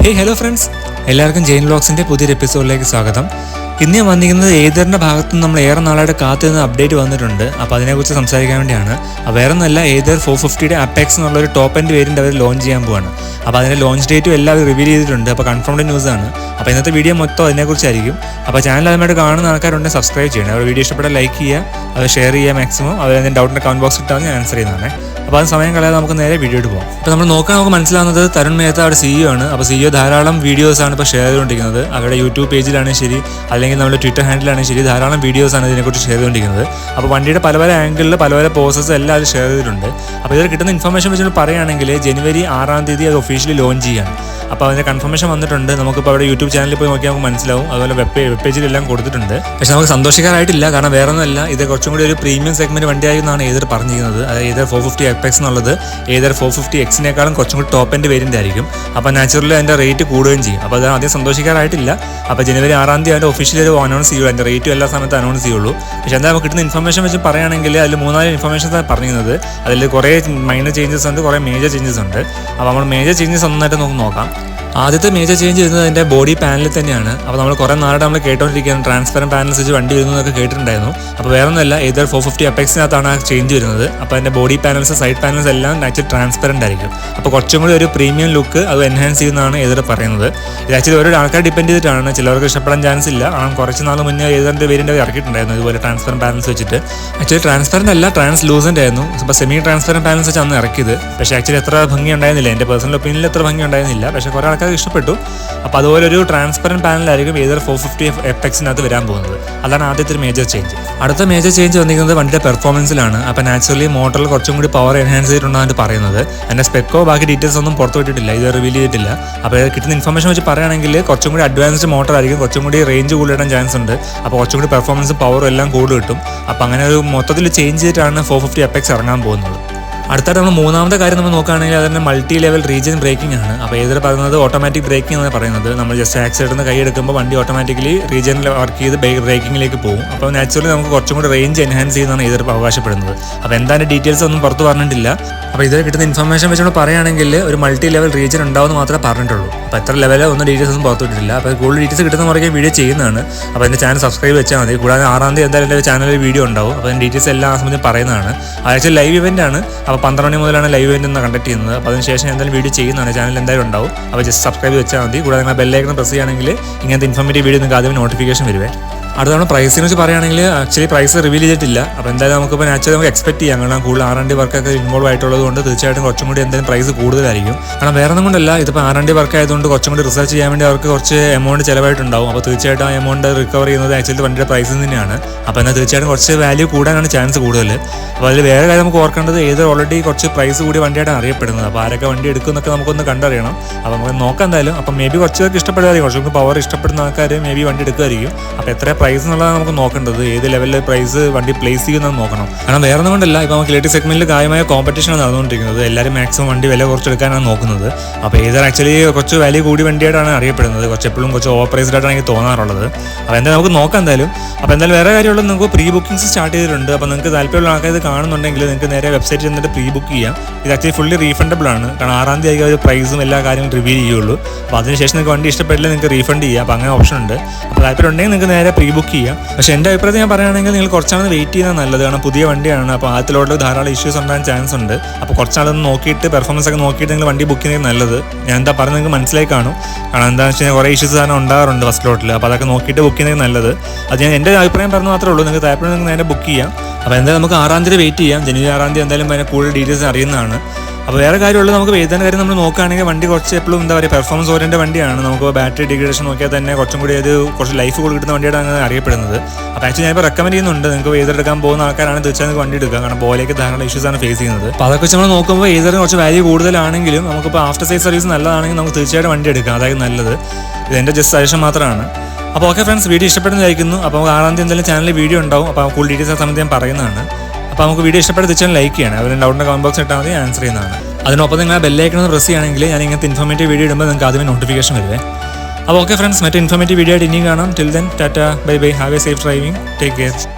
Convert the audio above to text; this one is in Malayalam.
ഹലോ ഫ്രണ്ട്സ്, എല്ലാവർക്കും ജെയിൻ വ്ലോഗ്സിൻ്റെ പുതിയൊരു എപ്പിസോഡിലേക്ക് സ്വാഗതം. ഇന്ന് ഞാൻ വന്നിരിക്കുന്നത് ഏതറിൻ്റെ ഭാഗത്തു നിന്ന് നമ്മൾ ഏറെ നാളായിട്ട് കാത്തുനിന്ന് അപ്ഡേറ്റ് വന്നിട്ടുണ്ട്. അപ്പോൾ അതിനെക്കുറിച്ച് സംസാരിക്കാൻ വേണ്ടിയാണ്. വേറെ ഒന്നല്ല, ഏതർ 450യുടെ അപ്പെക്സ് എന്നുള്ളൊരു ടോപ്പ് എൻഡ് വേരിയൻ്റ് അവർ ലോഞ്ച് ചെയ്യാൻ പോവാണ്. അപ്പോൾ അതിൻ്റെ ലോഞ്ച് ഡേറ്റും എല്ലാവരും റിവീൽ ചെയ്തിട്ടുണ്ട്. അപ്പോൾ കൺഫേംഡ് ന്യൂസാണ്. അപ്പോൾ ഇന്നത്തെ വീഡിയോ മൊത്തം അതിനെക്കുറിച്ചായിരിക്കും. അപ്പോൾ ചാനൽ അതുമായിട്ട് കാണുന്ന ആൾക്കാരുണ്ടെങ്കിൽ സബ്സ്ക്രൈബ് ചെയ്യണം. അവർ വീഡിയോ ഇഷ്ടപ്പെട്ടാൽ ലൈക്ക് ചെയ്യുക, അത് ഷെയർ ചെയ്യുക മാക്സിമം. അവർ ഡൗട്ടിൻ്റെ കമൻറ്റ് ബോക്സ് ഇട്ടാൽ ഞാൻ ആൻസർ ചെയ്യുന്നതാണ്. അപ്പോൾ അത് സമയം കളയാതെ നമുക്ക് നേരെ വീഡിയോയിട്ട് പോകാം. അപ്പോൾ നമ്മൾ നോക്കാൻ നമുക്ക് മനസ്സിലാവുന്നത് തരുൺ മേത്ത അവിടെ CEO ആണ്. അപ്പോൾ CEO ധാരാളം വീഡിയോസാണ് ഇപ്പോൾ ഷെയർ ചെയ്തുകൊണ്ടിരിക്കുന്നത്. അവരുടെ യൂട്യൂബ് പേജിലാണെങ്കിൽ ശരി, അല്ലെങ്കിൽ നമ്മുടെ ട്വിറ്റർ ഹാൻഡിലാണെങ്കിൽ ശരി, ധാരാളം വീഡിയോസാണ് ഇതിനെക്കുറിച്ച് ഷെയർ ചെയ്തുകൊണ്ടിരിക്കുന്നത്. അപ്പോൾ വണ്ടിയുടെ പല പല ആംഗിളിൽ പല പല പോസസ് എല്ലാം അത് ഷെയർ ചെയ്തിട്ടുണ്ട്. അപ്പോൾ ഇതിൽ കിട്ടുന്ന ഇൻഫർമേഷൻ വെച്ച് പറയുകയാണെങ്കിൽ ജനുവരി 6-ാം തീയതി അത് ഒഫീഷ്യലി ലോഞ്ച് ചെയ്യാണ്. അപ്പോൾ അതിൻ്റെ കൺഫർമേഷൻ വന്നിട്ടുണ്ട്. നമുക്കിപ്പോൾ അവിടെ യൂട്യൂബ് ചാനലിൽ പോയി നോക്കിയാൽ നമുക്ക് മനസ്സിലാവും. അതുപോലെ വെബ് പേജിലെല്ലാം കൊടുത്തിട്ടുണ്ട്. പക്ഷേ നമുക്ക് സന്തോഷിക്കാറായിട്ടില്ല. കാരണം വേറെ ഒന്നുമല്ല, ഇത് കുറച്ചും കൂടി ഒരു പ്രീമിയം സെഗ്മെൻറ്റ് വണ്ടിയായി എന്നാണ് ഏതർ പറഞ്ഞിരിക്കുന്നത്. അതായത് ഏതർ 450 അപ്പെക്സ് എന്നുള്ളത് ഏതർ 450Xനേക്കാളും കുറച്ചും കൂടി ടോപ്പ് എൻഡ് വേരിയൻ്റ് ആയിരിക്കും. അപ്പോൾ നാച്ചുറലി അതിൻ്റെ റേറ്റ് കൂടുകയും ചെയ്യും. അപ്പോൾ അത് ആദ്യം സന്തോഷിക്കാറായിട്ടില്ല. അപ്പോൾ ജനുവരി 6-ാം തീയതി അതിൻ്റെ ഒഫീഷ്യലി ഒരു അനൗൺസ് ചെയ്യുള്ളൂ. അതിൻ്റെ റേറ്റും എല്ലാ സമയത്ത് അനൗൺസ് ചെയ്യുള്ളൂ. പക്ഷേ എന്താ നമുക്ക് കിട്ടുന്ന ഇൻഫർമേഷൻ വെച്ച് പറയുകയാണെങ്കിൽ അതിൽ 3-4 ഇൻഫർമേഷൻസ് പറഞ്ഞിരുന്നത്. അതിൽ കുറേ മൈനർ ചേഞ്ചസ് ഉണ്ട്, കുറേ മേജർ ചേഞ്ചസ് ഉണ്ട്. അപ്പോൾ നമ്മൾ മേജർ ചേഞ്ചസ് ഒന്നായിട്ട് നമുക്ക് നോക്കാം. ആദ്യത്തെ മേജർ ചേഞ്ച് വരുന്നത് അതിൻ്റെ ബോഡി പാനലിൽ തന്നെയാണ്. അപ്പോൾ നമ്മൾ കുറേ നാളായിട്ട് നമ്മൾ കേട്ടോണ്ടിരിക്കുകയാണ് ട്രാൻസ്പെറൻറ്റ് പാനൽസ് വെച്ച് വണ്ടി വരുന്നതൊക്കെ കേട്ടിട്ടുണ്ടായിരുന്നു. അപ്പോൾ വേറെ ഒന്നുമല്ല, ഏതർ 450 അപ്പെക്സിനകത്താണ് ആ ചേഞ്ച് വരുന്നത്. അപ്പോൾ അതിൻ്റെ ബോഡി പാനൽസ്, സൈഡ് പാനൽസ് എല്ലാം ആക്ച്വലി ട്രാൻസ്പെറൻറ്റ് ആയിരിക്കും. അപ്പോൾ കുറച്ചും കൂടി ഒരു പ്രീമിയം ലുക്ക് അത് എൻഹാൻസ് ചെയ്യുന്നതാണ് ഏതർ പറയുന്നത്. ഇത് ആക്ച്വലി ഓരോ ആൾക്കാർ ഡിപ്പെൻഡ് ചെയ്തിട്ടാണ്. ചിലർക്ക് ഇഷ്ടപ്പെടാൻ ചാൻസ് ഇല്ല. കുറച്ച് നാൾ മുന്നേ ഏതറിൻ്റെ വേരിയൻ്റ് ഇറക്കിയിട്ടുണ്ടായിരുന്നു ഇതുപോലെ ട്രാൻസ്പെറൻറ്റ് പാനൽസ് വെച്ചിട്ട്. ആക്ച്വലി ട്രാൻസ്പെറൻറ്റ് അല്ല, ട്രാൻസ്ലൂസൻ്റ് ആയിരുന്നു. അപ്പോൾ സെമി ട്രാൻസ്പെറൻറ്റ് പാനൽസ് വെച്ച് അന്ന് ഇറക്കിയത്. പക്ഷേ ആക്ച്വലി എത്ര ഭംഗി ഉണ്ടായിരുന്നില്ല. എൻ്റെ പേഴ്സണൽ ഒപ്പീനിയനിൽ എത്ര ഭംഗി ഉണ്ടായിരുന്നില്ല. പക്ഷേ കുറേ ആൾക്കാർക്ക് ഇഷ്ടപ്പെട്ടു. അപ്പോൾ അതുപോലെ ഒരു ട്രാൻസ്പെറൻറ്റ് പാനലായിരിക്കും ഏതർ 450 അപ്പെക്സിനകത്ത് വരാൻ പോകുന്നത്. അതാണ് ആദ്യത്തെ ഒരു മേജർ ചേഞ്ച്. അടുത്ത മേജർ ചേഞ്ച് വന്നിരിക്കുന്നത് വണ്ടിയുടെ പെർഫോമൻസിലാണ്. അപ്പോൾ നാച്ചുറലി മോട്ടറിൽ കുറച്ചും കൂടി പവർ എൻഹാൻസ് ചെയ്തിട്ടുണ്ടെന്നാണ് പറയുന്നത്. അതിൻ്റെ സ്പെക്കോ ബാക്കി ഡീറ്റെയിൽസ് ഒന്നും പുറത്തു വിട്ടിട്ടില്ല, ഇത് റിവീൽ ചെയ്തിട്ടില്ല. അപ്പോൾ കിട്ടുന്ന ഇൻഫർമേഷൻ വെച്ച് പറയുകയാണെങ്കിൽ കുറച്ചും കൂടി അഡ്വാൻസ്ഡ് മോട്ടർ ആയിരിക്കും, കുറച്ചും കൂടി റേഞ്ച് കൂടുതലിടാൻ ചാൻസ് ഉണ്ട്. അപ്പോൾ കുറച്ചും കൂടി പെർഫോമൻസും പവറും എല്ലാം കൂടുതൽ കിട്ടും. അപ്പോൾ അങ്ങനെ ഒരു മൊത്തത്തിൽ ചേഞ്ച് ചെയ്തിട്ടാണ് 450 അപ്പെക്സ് ഇറങ്ങാൻ പോകുന്നത്. അടുത്തായിട്ട് നമ്മൾ മൂന്നാമത്തെ കാര്യം നമ്മൾ നോക്കുകയാണെങ്കിൽ അതിൻ്റെ മൾട്ടി ലെവൽ റീജിയൻ ബ്രേക്കിംഗ് ആണ്. അപ്പോൾ ഏതൊരു പറയുന്നത് ഓട്ടോമാറ്റിക് ബ്രേക്കിംഗ് എന്ന് പറയുന്നത് നമ്മൾ ജസ്റ്റ് ആക്സിഡൻറ്റ് കൈ എടുക്കുമ്പോൾ വണ്ടി ഓട്ടോമാറ്റിക്കലി റീജിയനിൽ വർക്ക് ചെയ്ത് ബ്രേക്കിങ്ങിലേക്ക് പോകും. അപ്പോൾ നാച്ചുറലി നമുക്ക് കുറച്ചും കൂടി റേഞ്ച് എൻഹാൻസ് ചെയ്യുന്നതാണ് ഏതൊരു അവകാശപ്പെടുന്നത്. അപ്പോൾ എന്താണ് ഡീറ്റെയിൽസ് ഒന്നും പുറത്ത് പറഞ്ഞിട്ടില്ല. അപ്പോൾ ഇതിൽ കിട്ടുന്ന ഇൻഫർമേഷൻ വെച്ചുകൊണ്ട് പറയുകയാണെങ്കിൽ ഒരു മൾട്ടി ലെവൽ റീജിയൻ ഉണ്ടാവുമെന്ന് മാത്രമേ പറഞ്ഞിട്ടുള്ളൂ. അപ്പോൾ എത്ര ലെവൽ ഒന്നും ഡീറ്റെയിൽസ് ഒന്നും പുറത്ത് വിട്ടിട്ടില്ല. അപ്പോൾ കൂടുതൽ ഡീറ്റെയിൽസ് കിട്ടുന്ന മുറയ്ക്ക് വീഡിയോ ചെയ്യുന്നതാണ്. അപ്പോൾ എൻ്റെ ചാനൽ സബ്സ്ക്രൈബ് വെച്ചാൽ മതി. കൂടാതെ 6-ാം തീയതി എന്തായാലും എൻ്റെ ചാനലിൽ വീഡിയോ ഉണ്ടാവും. അപ്പോൾ അതിൻ്റെ ഡീറ്റെയിൽസ് എല്ലാം ആ സമയത്ത് പറയുന്നതാണ്. ആക്ച്വലി ലൈവ് ഇവൻ്റ് ആണ്. അപ്പോൾ 12 മണി മുതലാണ് ലൈവ് ഇവൻ്റ് എന്ന് കണ്ടക്ട് ചെയ്യുന്നത്. അപ്പോൾ അതിനുശേഷം എന്തായാലും വീഡിയോ ചെയ്യുന്നതാണ്. ചാനൽ എന്തായാലും ഉണ്ടാവും. അപ്പോൾ ജസ്റ്റ് സബ്സ്ക്രൈബ് വെച്ചാൽ മതി. കൂടാതെ നിങ്ങൾ ബെല്ലൈക്കൺ പ്രസ് ചെയ്യുകയാണെങ്കിൽ ഇങ്ങനത്തെ ഇൻഫോർമേറ്റീവ് വീഡിയോ നിങ്ങൾക്ക് ആദ്യം നോട്ടിഫിക്കേഷൻ വരുവേ. അടുത്ത നമ്മൾ പ്രൈസിനെ വെച്ച് പറയുകയാണെങ്കിൽ ആക്ച്വലി പ്രൈസ് റിവീൽ ചെയ്തിട്ടില്ല. അപ്പോൾ എന്തായാലും നമുക്കിപ്പോൾ നാച്ചുറലി നമുക്ക് എക്സ്പെക്ട് ചെയ്യാം. കാരണം കൂടുതൽ R&D വർക്കൊക്കെ ഇൻവോൾവ് ആയിട്ടുള്ളത് കൊണ്ട് തീർച്ചയായിട്ടും കുറച്ചും കൂടി എന്തായാലും പ്രൈസ് കൂടുതലായിരിക്കും. കാരണം വേറെ ഒന്നും കൊണ്ടല്ല, ഇതിപ്പോൾ R&D വർക്ക് ആയതുകൊണ്ട് കുറച്ചും കൂടി റിസർച്ച് ചെയ്യാൻ വേണ്ടി അവർക്ക് കുറച്ച് എമൗണ്ട് ചിലവായിട്ടുണ്ടാവും. അപ്പോൾ തീർച്ചയായിട്ടും ആ എമൗണ്ട് റിക്കവർ ചെയ്യുന്നത് ആക്ച്വലി വണ്ടിയുടെ പ്രൈസിൽ തന്നെയാണ്. അപ്പോൾ എന്നാൽ തീർച്ചയായിട്ടും കുറച്ച് വാല്യൂ കൂടാനാണ് ചാൻസ് കൂടുതൽ. അപ്പോൾ അതിൽ വേറെ കാര്യം നമുക്ക് ഓർക്കേണ്ടത് ഏത് ഓൾറെഡി കുറച്ച് പ്രൈസ് കൂടി വണ്ടിയായിട്ടാണ് അറിയപ്പെടുന്നത്. അപ്പോൾ ആരൊക്കെ വണ്ടി എടുക്കുന്നൊക്കെ നമുക്കൊന്ന് കണ്ടറിയണം. അപ്പോൾ നമുക്ക് നോക്കാം എന്തായാലും. അപ്പം മേ ബി കുറച്ച് പേർക്ക് ഇഷ്ടപ്പെടുമായിരിക്കും, കുറച്ചും പവർ ഇഷ്ടപ്പെടുന്ന ആൾക്കാർ മേ ബി വണ്ടി എടുക്കുമായിരിക്കും. അപ്പോൾ എത്ര പ്രൈസ് എന്നുള്ളത് നമുക്ക് നോക്കേണ്ടത്, ഏത് ലെവലിൽ പ്രൈസ് വണ്ടി പ്ലേസ് ചെയ്യുന്നത് നോക്കണം. കാരണം വേറെ ഒന്നും കൊണ്ടല്ല, ഇപ്പോൾ നമുക്ക് ഇലക്ട്രിക് സെഗ്മെന്റിൽ കാര്യമായ കോമ്പറ്റീഷനാണ് നടന്നുകൊണ്ടിരിക്കുന്നത്. എല്ലാവരും മാക്സിമം വണ്ടി വില കുറച്ചെടുക്കാനാണ് നോക്കുന്നത്. അപ്പോൾ ഏതൊരു ആക്ച്വലി കുറച്ച് വാല്യൂ കൂടി വണ്ടിയായിട്ടാണ് അറിയപ്പെടുന്നത്. കുറച്ച് എപ്പോഴും കുറച്ച് ഓവർ പ്രൈസ്ഡ് ആയിട്ടാണ് എനിക്ക് തോന്നാറുള്ളത്. അപ്പോൾ എന്തായാലും നമുക്ക് നോക്കാം എന്തായാലും. അപ്പോൾ എന്തായാലും വേറെ കാര്യമുള്ളത്, നിങ്ങൾക്ക് പ്രീ ബുക്കിംഗ്സ് സ്റ്റാർട്ട് ചെയ്തിട്ടുണ്ട്. അപ്പോൾ നിങ്ങൾക്ക് താല്പര്യമുള്ള ആൾക്കാർ ഇത് കാണുന്നുണ്ടെങ്കിൽ നിങ്ങൾക്ക് നേരെ വെബ്സൈറ്റിൽ നിന്നിട്ട് പ്രീ ബുക്ക് ചെയ്യാം. ഇത് ആക്ച്വലി ഫുള്ളി റീഫണ്ടബിൾ ആണ്. കാരണം 6-ാം തീയതി ഒരു പ്രൈസും എല്ലാ കാര്യങ്ങളും റിവീൽ ചെയ്യുള്ളൂ. അപ്പോൾ അതിനുശേഷം നിങ്ങൾക്ക് വണ്ടി ഇഷ്ടപ്പെട്ടില്ല നിങ്ങൾക്ക് റീഫണ്ട് ചെയ്യാം. അപ്പോൾ അങ്ങനെ ഓപ്ഷൻ ഉണ്ട്. അപ്പോൾ താല്പര്യം ഉണ്ടെങ്കിൽ നിങ്ങൾക്ക് നേരെ പ്രീ ബുക്ക് ചെയ്യാം. പക്ഷേ എൻ്റെ അഭിപ്രായത്തിൽ ഞാൻ പറയുകയാണെങ്കിൽ നിങ്ങൾ കുറച്ചാൾ വെയിറ്റ് ചെയ്യുന്നത് നല്ലത്. കാരണം പുതിയ വണ്ടിയാണ്. അപ്പോൾ ആദ്യത്തിലോട്ട് ധാരാളം ഇഷ്യൂസ് ഉണ്ടാകാൻ ചാൻസ് ഉണ്ട്. അപ്പോൾ കുറച്ചാളൊന്ന് നോക്കിയിട്ട് പെർഫോമൻസ് ഒക്കെ നോക്കിയിട്ട് നിങ്ങൾ വണ്ടി ബുക്ക് ചെയ്യുന്നത് നല്ലത്. ഞാൻ എന്താ പറയുന്നത് നിങ്ങൾക്ക് മനസ്സിലായി കാണും. കാരണം എന്താണെന്ന് വെച്ച് കഴിഞ്ഞാൽ കുറേ ഇഷ്യൂസ് കാരണം ഉണ്ടാകാറുണ്ട് ഫസ്റ്റ് ലോട്ടിൽ. അപ്പോൾ അതൊക്കെ നോക്കിയിട്ട് ബുക്ക് ചെയ്യുന്നത് നല്ലത്. അത് ഞാൻ എൻ്റെ അഭിപ്രായം പറഞ്ഞു മാത്രമേ ഉള്ളൂ. നിങ്ങൾക്ക് താല്പര്യം നിങ്ങൾക്ക് നേരെ ബുക്ക് ചെയ്യാം. അപ്പോൾ എന്തായാലും നമുക്ക് 6-ാം തീയതി വെയിറ്റ് ചെയ്യാം. ജനുവരി 6-ാം തീയതി എന്തായാലും അതിനെ കൂടുതൽ ഡീറ്റെയിൽസ് അറിയുന്നതാണ്. അപ്പോൾ വേറെ കാര്യമുള്ളത്, നമുക്ക് വേദന കാര്യം നമ്മൾ നോക്കുകയാണെങ്കിൽ വണ്ടി കുറച്ച് എപ്പോഴും എന്താ പറയുക പെർഫോമൻസ് ഓറിയൻറ്റഡ് വണ്ടിയാണ്. നമുക്ക് ബാറ്ററി ഡിഗ്രേഡേഷൻ നോക്കിയാൽ തന്നെ കുറച്ചും കൂടി അത് കുറച്ച് ലൈഫ് കൂടുതൽ കിട്ടുന്ന വണ്ടിയാണ് അറിയപ്പെടുന്നത്. അപ്പോൾ ആക്ച്വലി ഞാനിപ്പോൾ റെക്കമെൻഡ് ചെയ്യുന്നുണ്ട്. നിങ്ങൾക്ക് വേദന എടുക്കാൻ പോകുന്ന ആൾക്കാരാണ് തീർച്ചയായും നിങ്ങൾക്ക് വണ്ടി എടുക്കുക. കാരണം ബോലേക്ക് ധാരാളം ഇഷ്യൂസാണ് ഫേസ് ചെയ്യുന്നത്. അപ്പോൾ അതൊക്കെ നമ്മൾ നോക്കുമ്പോൾ ഏതൊരു കുറച്ച് വാല്യൂ കൂടുതലാണെങ്കിലും നമുക്കിപ്പോൾ ആഫ്റ്റർ സെയിൽ സർവീസ് നല്ലതാണെങ്കിൽ നമുക്ക് തീർച്ചയായിട്ടും വണ്ടി എടുക്കാം. അതായത് നല്ലത്. ഇതെൻ്റെ ജസ്റ്റ് സജഷൻ മാത്രമാണ്. അപ്പോൾ ഓക്കെ ഫ്രണ്ട്സ്, വീഡിയോ ഇഷ്ടപ്പെടുന്നതായിരിക്കുന്നു. അപ്പോൾ 6-ാം തീയതി എന്തായാലും ചാനലിൽ വീഡിയോ ഉണ്ടാവും. അപ്പോൾ കൂടുതൽ ഡീറ്റെയിൽസ് ആ സമയത്ത് ഞാൻ പറയുന്നതാണ്. അപ്പോൾ നമുക്ക് വീഡിയോ ഇഷ്ടപ്പെട്ട് തീർച്ചയായും ലൈക്ക് ചെയ്യണം. അതിന് ഡൗട്ടിൻ്റെ കമന്റ് ബോക്സ് ഇട്ടാൽ മതി, ആൻസർ ചെയ്യുന്നതാണ്. അതിനൊപ്പം നിങ്ങൾ ബെല്ലൈക്കൺ പ്രസ് ചെയ്യുകയാണെങ്കിൽ ഞാൻ ഇങ്ങനത്തെ ഇൻഫോർമേറ്റീവ് വീഡിയോ ഇടുമ്പോൾ നിങ്ങൾക്ക് ആദ്യമേ നോട്ടിഫിക്കേഷൻ വരുവേ. അപ്പോൾ ഓക്കെ ഫ്രണ്ട്സ്, മറ്റേ ഇൻഫോർമേറ്റീവ് വീഡിയോ ആയിട്ട് ഇനിയും കാണാം. Till then Tata, bye bye, have A safe driving, take care.